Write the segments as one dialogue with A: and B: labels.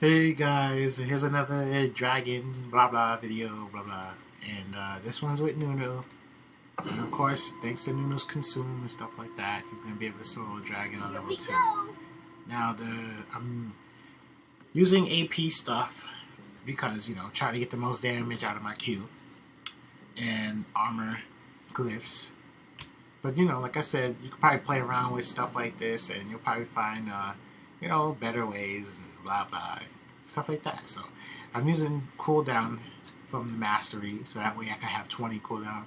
A: Hey guys, here's another dragon blah blah video blah blah, and this one's with Nunu. And of course, thanks to Nunu's consume and stuff like that, he's gonna be able to solo dragon on level 2. Now I'm using AP stuff because trying to get the most damage out of my Q and armor glyphs. But like I said, you could probably play around with stuff like this, and you'll probably find better ways and blah blah, stuff like that. So I'm using cooldown from the mastery, so that way I can have 20% cooldown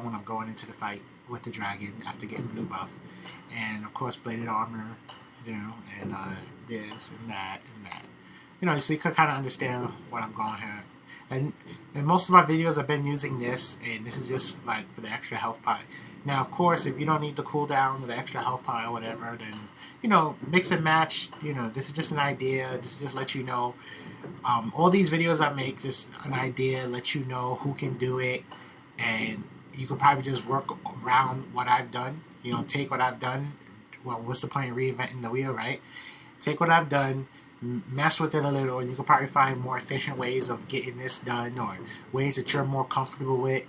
A: when I'm going into the fight with the dragon after getting blue buff, and of course bladed armor, and this and that and that. So you can kind of understand what I'm going here. And in most of my videos I've been using this, and this is just like for the extra health pot. Now of course if you don't need the cooldown or the extra health pot or whatever, then mix and match. This is just an idea. This is just let you know. All these videos I make, just an idea, let you know who can do it, and you could probably just work around what I've done. Take what I've done. Well, what's the point of reinventing the wheel, right? Take what I've done, mess with it a little, and you can probably find more efficient ways of getting this done, or ways that you're more comfortable with,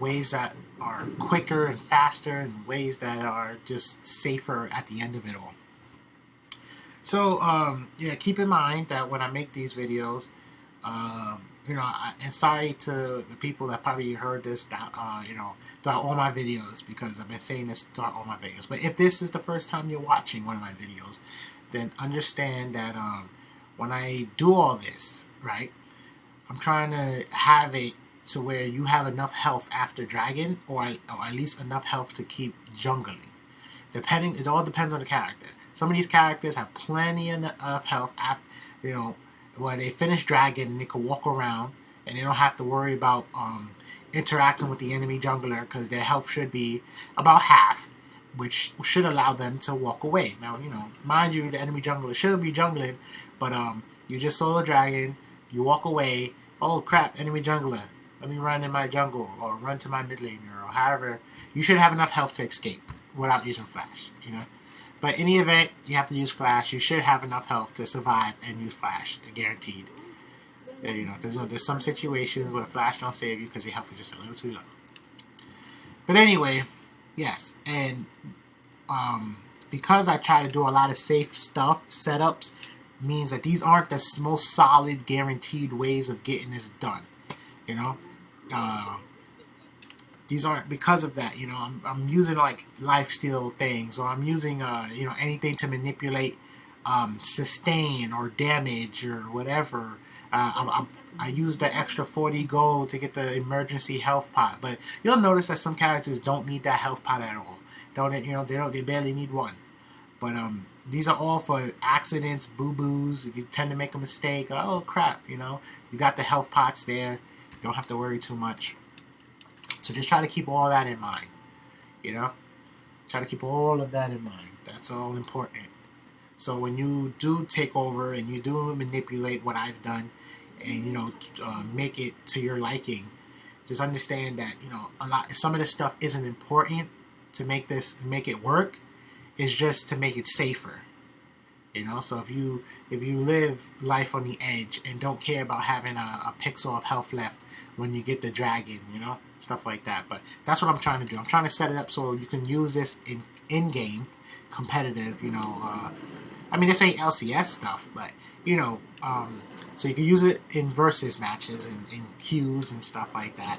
A: ways that are quicker and faster, and ways that are just safer at the end of it all. So yeah, keep in mind that when I make these videos, and sorry to the people that probably heard this throughout all my videos, because I've been saying this throughout all my videos. But if this is the first time you're watching one of my videos, then understand that when I do all this, right, I'm trying to have it to where you have enough health after dragon, or at least enough health to keep jungling. It all depends on the character. Some of these characters have plenty of health after, when they finish dragon, and they can walk around and they don't have to worry about interacting with the enemy jungler, because their health should be about half, which should allow them to walk away. Now, mind you, the enemy jungler should be jungling, but you just solo dragon, you walk away, oh crap, enemy jungler, let me run in my jungle, or run to my mid laner, or however, you should have enough health to escape without using flash, But in any event, you have to use flash. You should have enough health to survive and use flash, guaranteed. Because there's some situations where flash don't save you because your health is just a little too low. But anyway, yes, and because I try to do a lot of safe setups, means that these aren't the most solid, guaranteed ways of getting this done. These aren't, because of that. I'm using like lifesteal things, or I'm using anything to manipulate sustain or damage or whatever. I use the extra 40 gold to get the emergency health pot, but you'll notice that some characters don't need that health pot at all. They barely need one. But these are all for accidents, boo-boos. If you tend to make a mistake, oh crap, you got the health pots there. You don't have to worry too much. So just try to keep all that in mind. Try to keep all of that in mind. That's all important. So when you do take over and you do manipulate what I've done, and make it to your liking, just understand that some of this stuff isn't important to make it work. It's just to make it safer. So if you live life on the edge and don't care about having a pixel of health left when you get the dragon, stuff like that. But that's what I'm trying to do. I'm trying to set it up so you can use this in game competitive. I mean, this ain't LCS stuff, but so you can use it in versus matches and in queues and stuff like that,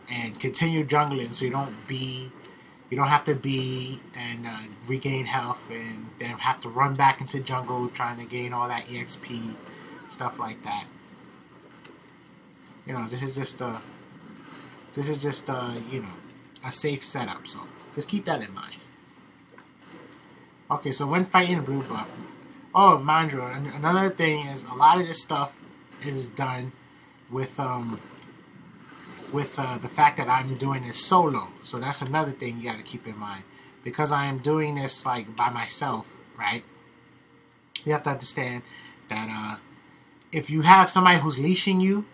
A: and continue jungling, so you don't have to be and regain health, and then have to run back into jungle trying to gain all that EXP, stuff like that. This is just a safe setup, so just keep that in mind. Okay, so when fighting blue buff, oh, mind you, another thing is a lot of this stuff is done with the fact that I'm doing this solo. So that's another thing you got to keep in mind, because I am doing this like by myself, right? You have to understand that if you have somebody who's leashing you,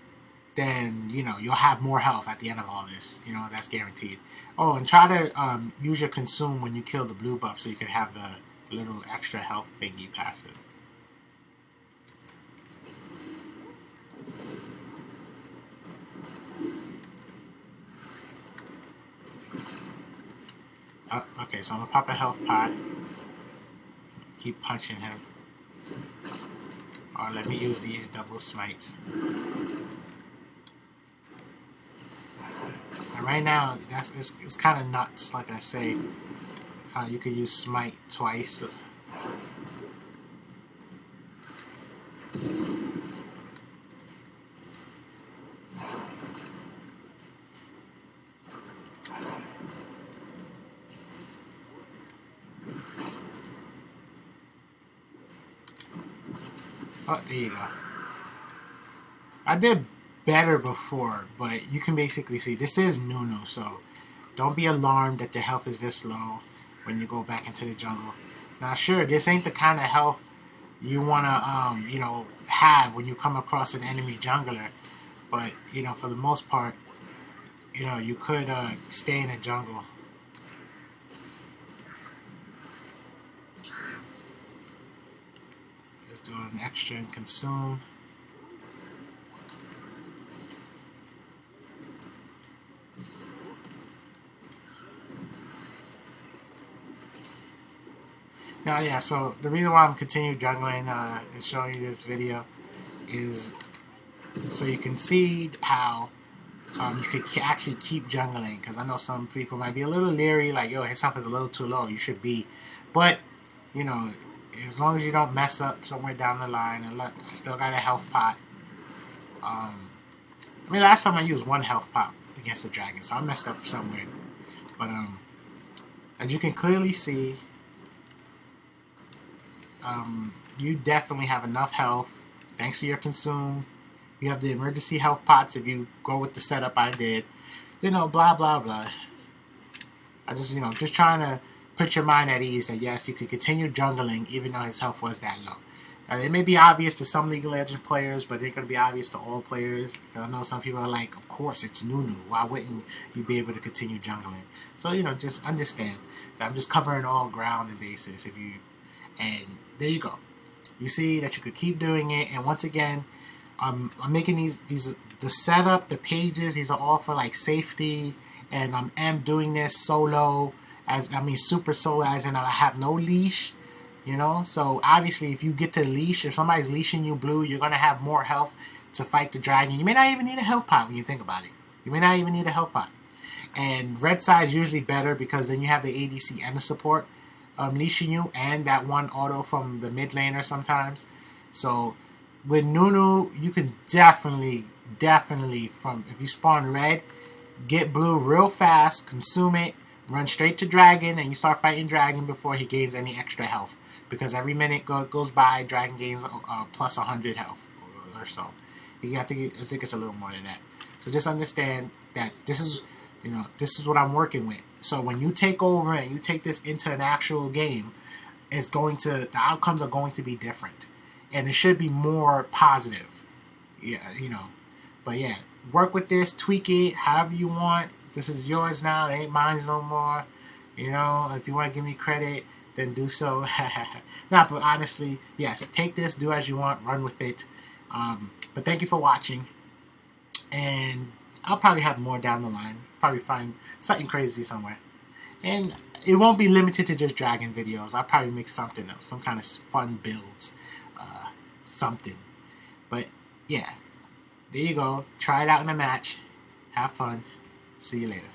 A: then you'll have more health at the end of all this. That's guaranteed. Oh, and try to use your consume when you kill the blue buff, so you can have the little extra health thingy passive. Okay, so I'm gonna pop a health pot. Keep punching him. Or let me use these double smites. And right now, it's kind of nuts, like I say, how you could use smite twice. Oh, there you go. I did better before, but you can basically see this is Nunu, so don't be alarmed that their health is this low when you go back into the jungle. Now, sure, this ain't the kind of health you wanna, have when you come across an enemy jungler, but for the most part, you could stay in the jungle. Let's do an extra and consume. Now, yeah, so the reason why I'm continuing juggling and showing you this video is so you can see how you could actually keep jungling, because I know some people might be a little leery, like, yo, his health is a little too low, you should be. But, as long as you don't mess up somewhere down the line, and look, I still got a health pot. I mean, last time I used one health pot against the dragon, so I messed up somewhere. But, as you can clearly see, you definitely have enough health thanks to your consume. You have the emergency health pots if you go with the setup I did. Blah, blah, blah. I just trying to put your mind at ease that yes, you could continue jungling even though his health was that low. It may be obvious to some League of Legends players, but it ain't going to be obvious to all players. I know some people are like, of course, it's Nunu. Why wouldn't you be able to continue jungling? So, just understand that I'm just covering all ground and bases. And there you go. You see that you could keep doing it. And once again, I'm making the setup, the pages, these are all for like safety. And I am doing this solo, super solo, as in I have no leash. So obviously if you get to leash, if somebody's leashing you blue, you're going to have more health to fight the dragon. You may not even need a health pot when you think about it. You may not even need a health pot. And red side is usually better because then you have the ADC and the support leashing you, and that one auto from the mid laner sometimes. So with Nunu, you can definitely if you spawn red, get blue real fast, consume it, run straight to dragon, and you start fighting dragon before he gains any extra health. Because every minute goes by, dragon gains plus 100 health or so. You have to I think it's a little more than that. So just understand that this is what I'm working with. So when you take over and you take this into an actual game, the outcomes are going to be different. And it should be more positive. Yeah, But yeah, work with this, tweak it however you want. This is yours now, it ain't mine no more. If you want to give me credit, then do so. But honestly, yes, take this, do as you want, run with it. But thank you for watching. And I'll probably have more down the line. Probably find something crazy somewhere. And it won't be limited to just dragon videos. I'll probably make something else. Some kind of fun builds. Something. But yeah. There you go. Try it out in a match. Have fun. See you later.